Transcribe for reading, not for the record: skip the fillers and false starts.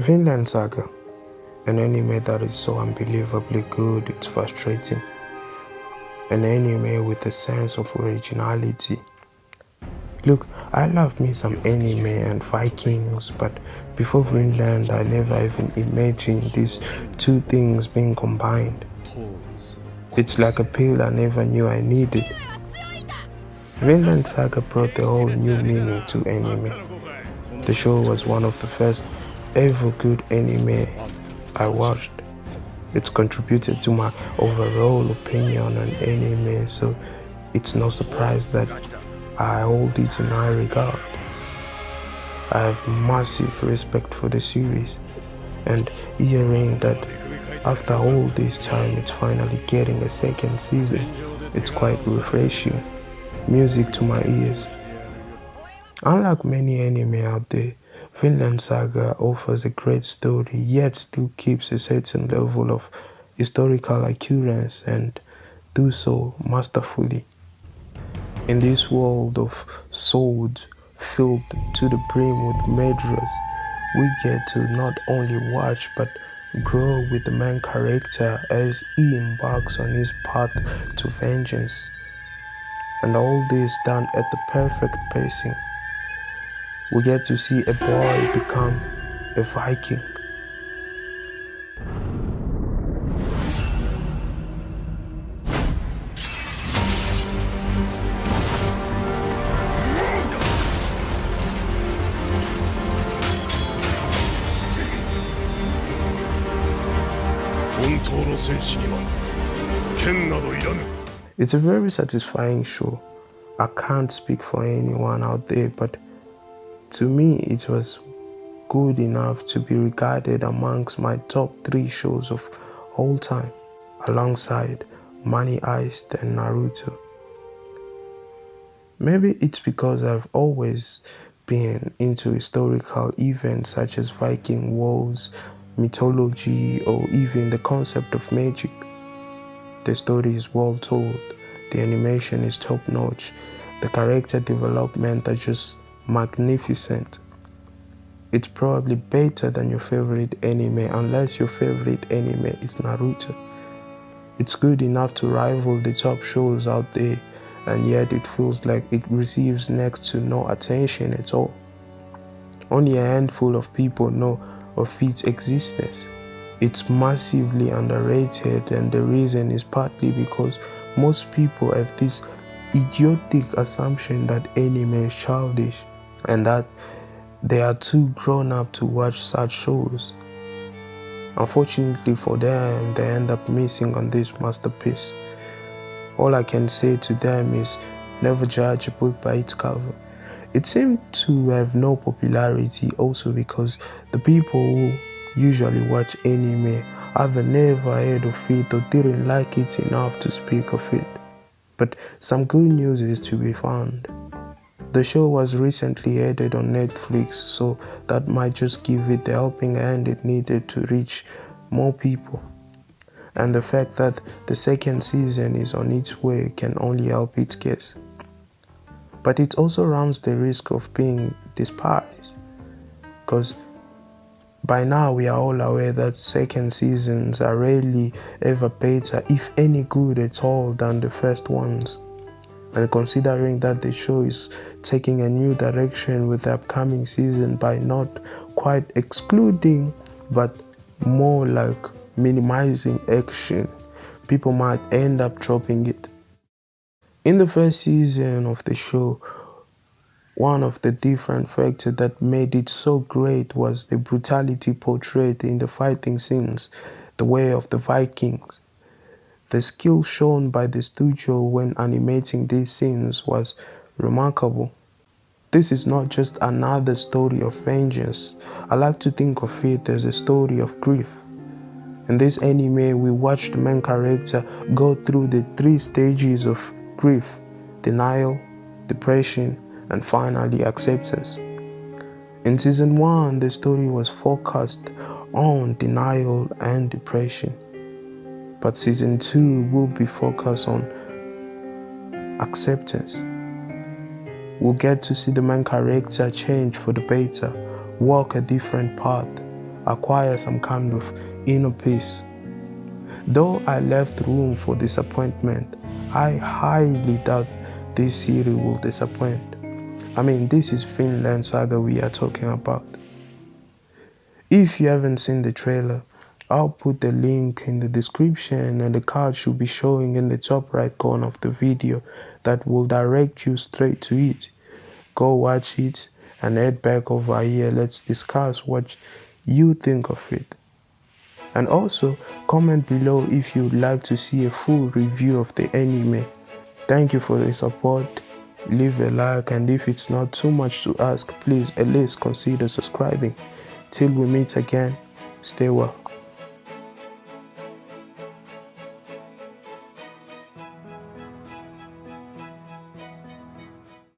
Finland Saga, an anime that is so unbelievably good it's frustrating. An anime with a sense of originality. Look, I love me some anime and Vikings, but before Finland I never even imagined these two things being combined. It's like a pill I never knew I needed. Finland Saga brought a whole new meaning to anime. The show was one of the first ever good anime I watched. It's contributed to my overall opinion on anime, so it's no surprise that I hold it in high regard. I have massive respect for the series, and hearing that after all this time it's finally getting a second season, it's quite refreshing. Music to my ears. Unlike many anime out there, Finland Saga offers a great story yet still keeps a certain level of historical accuracy and do so masterfully. In this world of swords filled to the brim with murderers, we get to not only watch but grow with the main character as he embarks on his path to vengeance. And all this done at the perfect pacing. We get to see a boy become a Viking. It's a very satisfying show. I can't speak for anyone out there, but to me it was good enough to be regarded amongst my top 3 shows of all time, alongside Money Heist and Naruto. Maybe it's because I've always been into historical events such as Viking wars, mythology, or even the concept of magic. The story is well told, the animation is top notch, the character development are just magnificent. It's probably better than your favorite anime unless your favorite anime is Naruto. It's good enough to rival the top shows out there, and yet it feels like it receives next to no attention at all. Only a handful of people know of its existence. It's massively underrated, and the reason is partly because most people have this idiotic assumption that anime is childish and that they are too grown up to watch such shows. Unfortunately for them, they end up missing on this masterpiece. All I can say to them is never judge a book by its cover. It seemed to have no popularity also because the people who usually watch anime either never heard of it or didn't like it enough to speak of it. But some good news is to be found. The show was recently added on Netflix, so that might just give it the helping hand it needed to reach more people. And the fact that the second season is on its way can only help its case. But it also runs the risk of being despised, because by now we are all aware that second seasons are rarely ever better, if any good at all, than the first ones. And considering that the show is taking a new direction with the upcoming season by not quite excluding but more like minimizing action, people might end up dropping it. In the first season of the show, one of the different factors that made it so great was the brutality portrayed in the fighting scenes, the way of the Vikings. The skill shown by the studio when animating these scenes was remarkable. This is not just another story of vengeance. I like to think of it as a story of grief. In this anime, we watch the main character go through the 3 stages of grief: denial, depression, and finally acceptance. In season 1, the story was focused on denial and depression. But season 2 will be focused on acceptance. We'll get to see the main character change for the better, walk a different path, acquire some kind of inner peace. Though I left room for disappointment, I highly doubt this series will disappoint. I mean, this is Finland Saga we are talking about. If you haven't seen the trailer, I'll put the link in the description, and the card should be showing in the top right corner of the video that will direct you straight to it. Go watch it and head back over here. Let's discuss what you think of it. And also comment below if you'd like to see a full review of the anime. Thank you for the support. Leave a like, and if it's not too much to ask, please at least consider subscribing. Till we meet again, stay well.